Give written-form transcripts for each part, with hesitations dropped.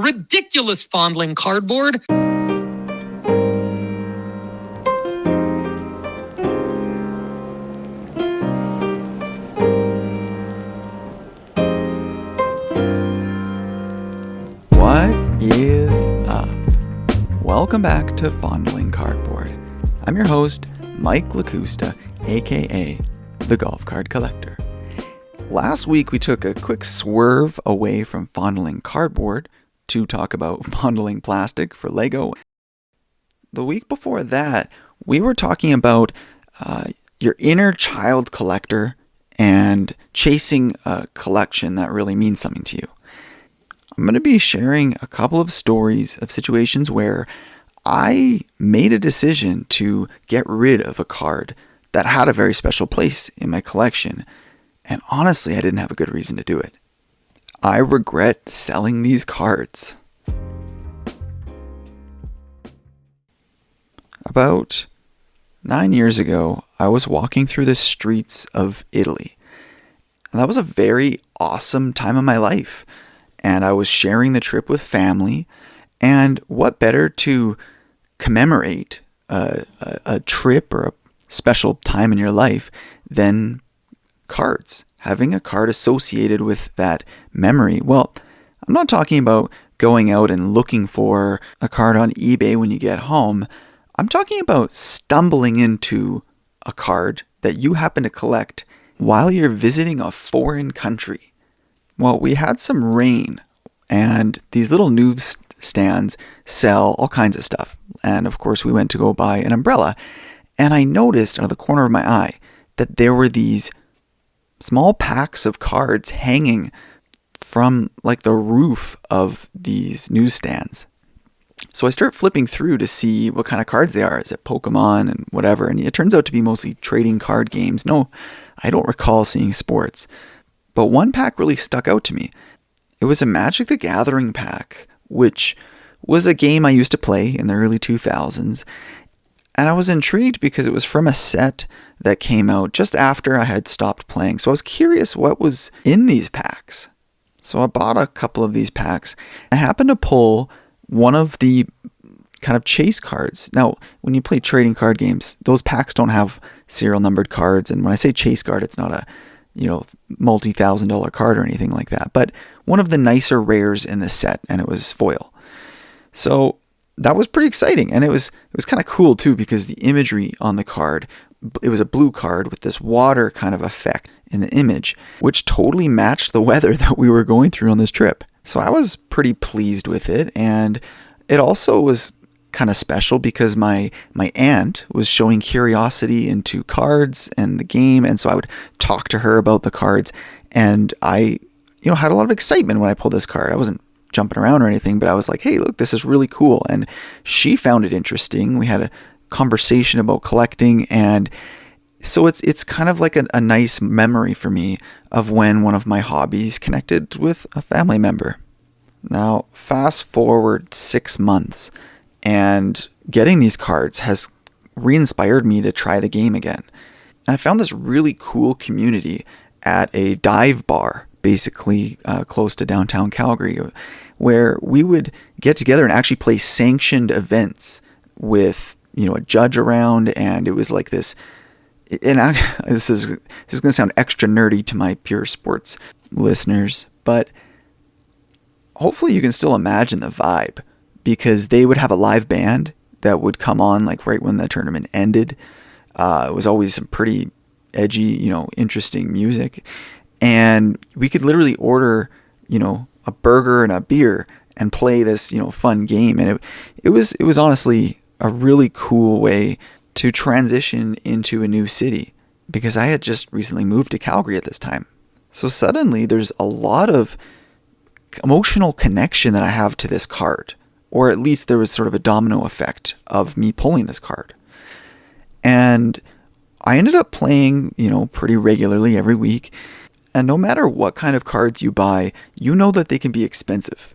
ridiculous fondling cardboard. What is up? Welcome back to Fondling Cardboard. I'm your host, Mike Lakusta, aka the Golf Card Collector. Last week we took a quick swerve away from fondling cardboard to talk about fondling plastic for Lego. The week before that, we were talking about your inner child collector and chasing a collection that really means something to you. I'm going to be sharing a couple of stories of situations where I made a decision to get rid of a card that had a very special place in my collection, and honestly, I didn't have a good reason to do it. I regret selling these cards. About 9 years ago, I was walking through the streets of Italy. And that was a very awesome time of my life. And I was sharing the trip with family. And what better to commemorate a trip or a special time in your life than cards? Having a card associated with that memory. Well, I'm not talking about going out and looking for a card on eBay when you get home. I'm talking about stumbling into a card that you happen to collect while you're visiting a foreign country. Well, we had some rain, and these little newsstands sell all kinds of stuff. And of course, we went to go buy an umbrella. And I noticed out of the corner of my eye that there were these small packs of cards hanging from like the roof of these newsstands. So I start flipping through to see what kind of cards they are. Is it Pokemon and whatever? And it turns out to be mostly trading card games. No, I don't recall seeing sports. But one pack really stuck out to me. It was a Magic the Gathering pack, which was a game I used to play in the early 2000s. And I was intrigued because it was from a set that came out just after I had stopped playing. So I was curious what was in these packs. So I bought a couple of these packs. I happened to pull one of the kind of chase cards. Now, when you play trading card games, those packs don't have serial numbered cards. And when I say chase card, it's not a multi-$1,000 card or anything like that, but one of the nicer rares in the set, and it was foil. So that was pretty exciting, and it was kind of cool too, because the imagery on the card, it was a blue card with this water kind of effect in the image, which totally matched the weather that we were going through on this trip. So I was pretty pleased with it, and it also was kind of special because my aunt was showing curiosity into cards and the game, and so I would talk to her about the cards, and I had a lot of excitement when I pulled this card. I wasn't jumping around or anything, but I was like, hey, look, this is really cool. And she found it interesting. We had a conversation about collecting, and so it's kind of like a nice memory for me of when one of my hobbies connected with a family member. Now, fast forward 6 months, and getting these cards has re-inspired me to try the game again. And I found this really cool community at a dive bar, basically close to downtown Calgary, where we would get together and actually play sanctioned events with a judge around, and it was like this. And this is going to sound extra nerdy to my pure sports listeners, but hopefully you can still imagine the vibe. Because they would have a live band that would come on like right when the tournament ended. It was always some pretty edgy, interesting music. And we could literally order, a burger and a beer and play this, fun game. And it was honestly a really cool way to transition into a new city, because I had just recently moved to Calgary at this time. So suddenly there's a lot of emotional connection that I have to this card. Or at least there was sort of a domino effect of me pulling this card. And I ended up playing, pretty regularly every week. And no matter what kind of cards you buy, you know that they can be expensive.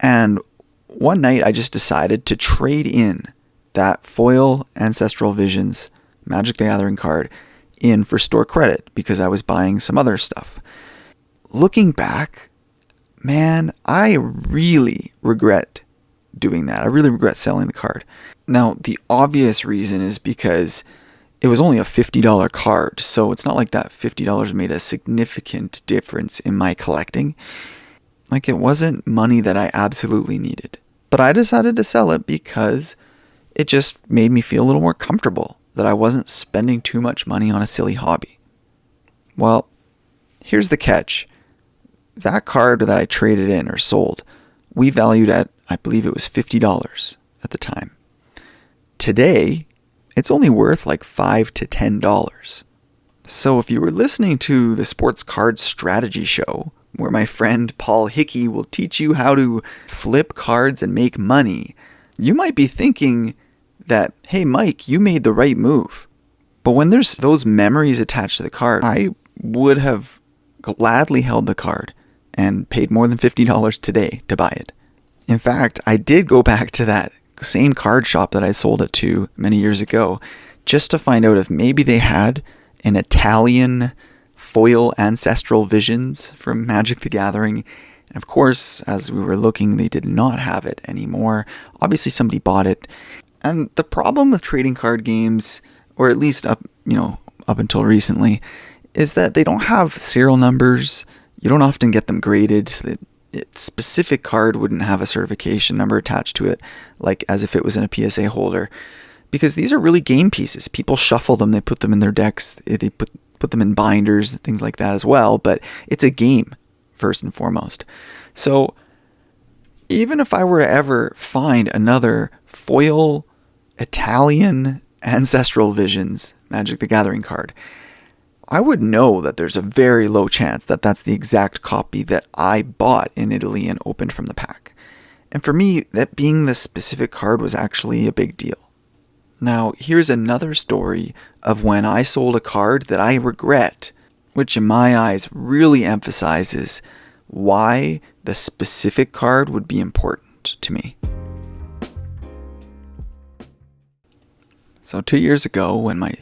And one night I just decided to trade in that foil Ancestral Visions Magic the Gathering card in for store credit because I was buying some other stuff. Looking back, man, I really regret doing that. I really regret selling the card. Now, the obvious reason is because it was only a $50 card, so it's not like that $50 made a significant difference in my collecting. Like, it wasn't money that I absolutely needed. But I decided to sell it because it just made me feel a little more comfortable that I wasn't spending too much money on a silly hobby. Well, here's the catch. That card that I traded in or sold, we valued at, I believe it was $50 at the time. Today, it's only worth like $5 to $10. So if you were listening to the Sports Card Strategy Show, where my friend Paul Hickey will teach you how to flip cards and make money, you might be thinking that, hey Mike, you made the right move. But when there's those memories attached to the card, I would have gladly held the card and paid more than $50 today to buy it. In fact, I did go back to that same card shop that I sold it to many years ago just to find out if maybe they had an Italian foil Ancestral Visions from Magic the Gathering. And of course, as we were looking, they did not have it anymore. Obviously, somebody bought it. And the problem with trading card games, or at least up until recently, is that they don't have serial numbers. You don't often get them graded, so that specific card wouldn't have a certification number attached to it, like as if it was in a PSA holder. Because these are really game pieces. People shuffle them, they put them in their decks, they put them in binders, things like that as well, but it's a game, first and foremost. So even if I were to ever find another foil Italian Ancestral Visions Magic the Gathering card, I would know that there's a very low chance that that's the exact copy that I bought in Italy and opened from the pack. And for me, that being the specific card was actually a big deal. Now, here's another story of when I sold a card that I regret, which in my eyes really emphasizes why the specific card would be important to me. So 2 years ago, when my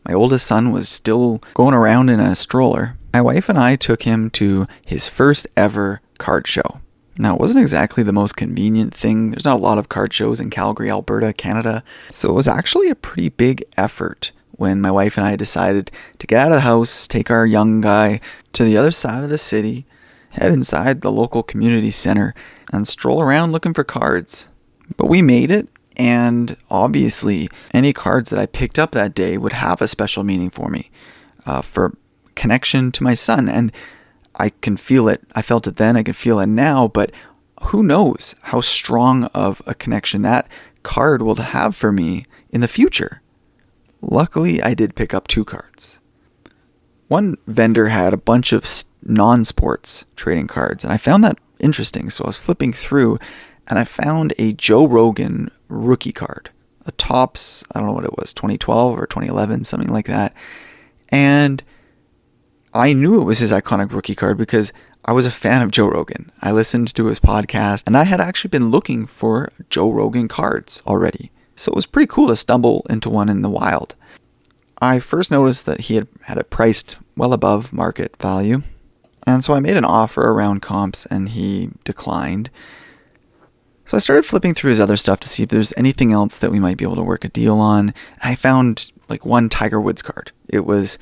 oldest son was still going around in a stroller, my wife and I took him to his first ever card show. Now, it wasn't exactly the most convenient thing. There's not a lot of card shows in Calgary, Alberta, Canada. So it was actually a pretty big effort when my wife and I decided to get out of the house, take our young guy to the other side of the city, head inside the local community center, and stroll around looking for cards. But we made it, and obviously any cards that I picked up that day would have a special meaning for me, for connection to my son. And I can feel it. I felt it then, I can feel it now, but who knows how strong of a connection that card will have for me in the future. Luckily, I did pick up 2 cards. One vendor had a bunch of non-sports trading cards, and I found that interesting. So I was flipping through, and I found a Joe Rogan rookie card. A Topps, I don't know what it was, 2012 or 2011, something like that. And I knew it was his iconic rookie card because I was a fan of Joe Rogan. I listened to his podcast, and I had actually been looking for Joe Rogan cards already. So it was pretty cool to stumble into one in the wild. I first noticed that he had it priced well above market value, and so I made an offer around comps, and he declined. So I started flipping through his other stuff to see if there's anything else that we might be able to work a deal on. I found like one Tiger Woods card. It was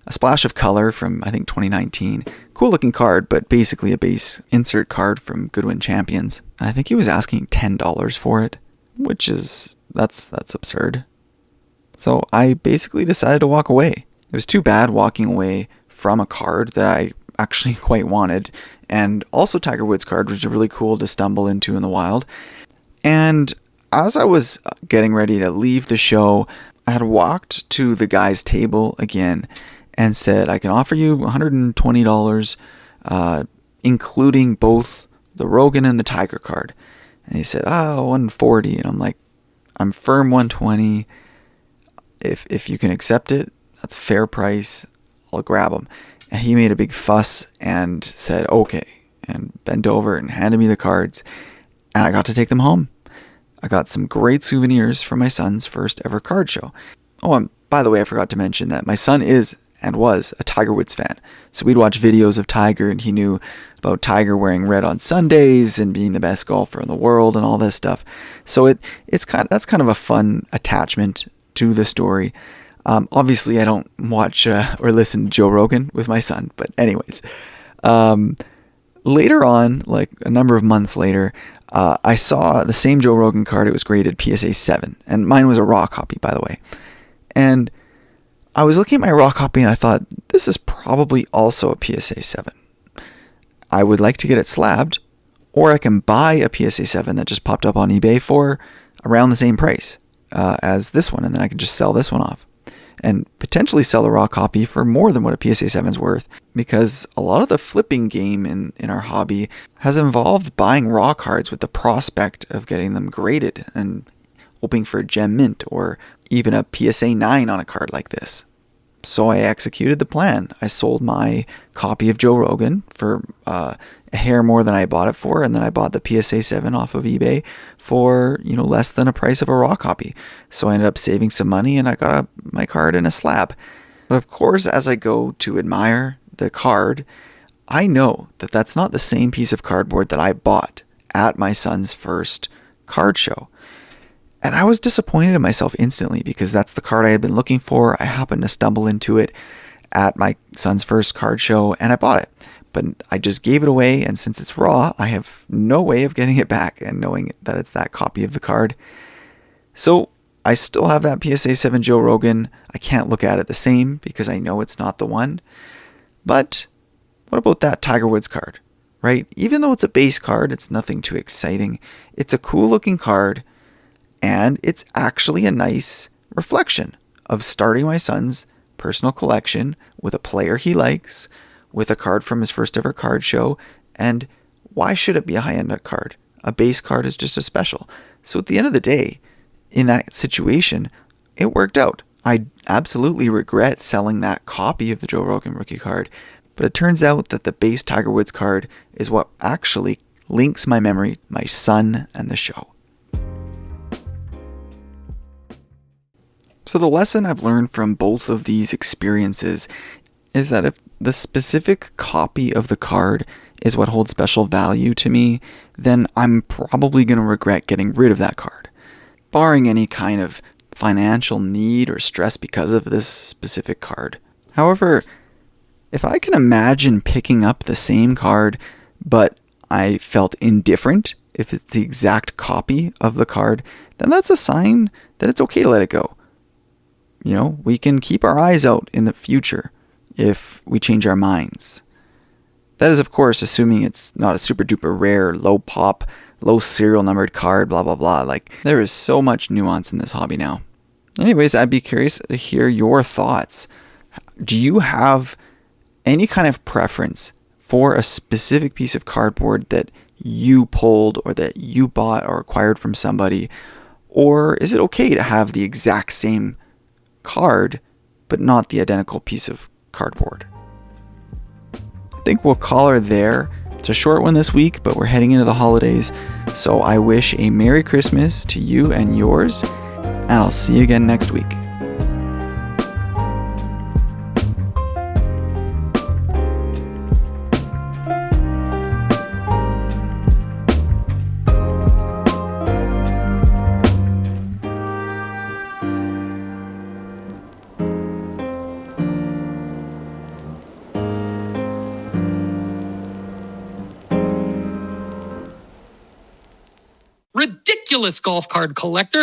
a splash of color from, I think, 2019. Cool looking card, but basically a base insert card from Goodwin Champions. And I think he was asking $10 for it, which is, that's absurd. So I basically decided to walk away. It was too bad walking away from a card that I actually quite wanted. And also Tiger Woods card, which is really cool to stumble into in the wild. And as I was getting ready to leave the show, I had walked to the guy's table again and said, I can offer you $120, including both the Rogan and the Tiger card. And he said, $140. And I'm like, I'm firm $120. If you can accept it, that's a fair price. I'll grab them. And he made a big fuss and said, okay, and bent over and handed me the cards. And I got to take them home. I got some great souvenirs from my son's first ever card show. Oh, and by the way, I forgot to mention that my son is and was a Tiger Woods fan. So we'd watch videos of Tiger, and he knew about Tiger wearing red on Sundays and being the best golfer in the world and all this stuff. So that's kind of a fun attachment to the story. Obviously, I don't watch or listen to Joe Rogan with my son, but anyways, later on, like a number of months later, I saw the same Joe Rogan card. It was graded PSA 7, and mine was a raw copy, by the way. And I was looking at my raw copy, and I thought, this is probably also a PSA 7. I would like to get it slabbed, or I can buy a PSA 7 that just popped up on eBay for around the same price as this one, and then I can just sell this one off and potentially sell a raw copy for more than what a PSA 7 is worth, because a lot of the flipping game in our hobby has involved buying raw cards with the prospect of getting them graded and hoping for a gem mint or even a PSA 9 on a card like this. So I executed the plan. I sold my copy of Joe Rogan for a hair more than I bought it for, and then I bought the PSA 7 off of eBay for less than a price of a raw copy. So I ended up saving some money, and I got my card in a slab. But of course, as I go to admire the card, I know that that's not the same piece of cardboard that I bought at my son's first card show. And I was disappointed in myself instantly, because that's the card I had been looking for. I happened to stumble into it at my son's first card show, and I bought it. But I just gave it away, and since it's raw, I have no way of getting it back and knowing that it's that copy of the card. So I still have that PSA 7 Joe Rogan. I can't look at it the same because I know it's not the one. But what about that Tiger Woods card, right? Even though it's a base card, it's nothing too exciting. It's a cool looking card. And it's actually a nice reflection of starting my son's personal collection with a player he likes, with a card from his first ever card show. And why should it be a high-end card? A base card is just as special. So at the end of the day, in that situation, it worked out. I absolutely regret selling that copy of the Joe Rogan rookie card, but it turns out that the base Tiger Woods card is what actually links my memory, my son, and the show. So the lesson I've learned from both of these experiences is that if the specific copy of the card is what holds special value to me, then I'm probably going to regret getting rid of that card, barring any kind of financial need or stress because of this specific card. However, if I can imagine picking up the same card, but I felt indifferent if it's the exact copy of the card, then that's a sign that it's okay to let it go. We can keep our eyes out in the future if we change our minds. That is, of course, assuming it's not a super duper rare, low pop, low serial numbered card, blah, blah, blah. Like, there is so much nuance in this hobby now. Anyways, I'd be curious to hear your thoughts. Do you have any kind of preference for a specific piece of cardboard that you pulled or that you bought or acquired from somebody? Or is it okay to have the exact same card, but not the identical piece of cardboard? I think we'll call her there. It's a short one this week, but we're heading into the holidays, so I wish a Merry Christmas to you and yours, and I'll see you again next week. Ridiculous golf card collector.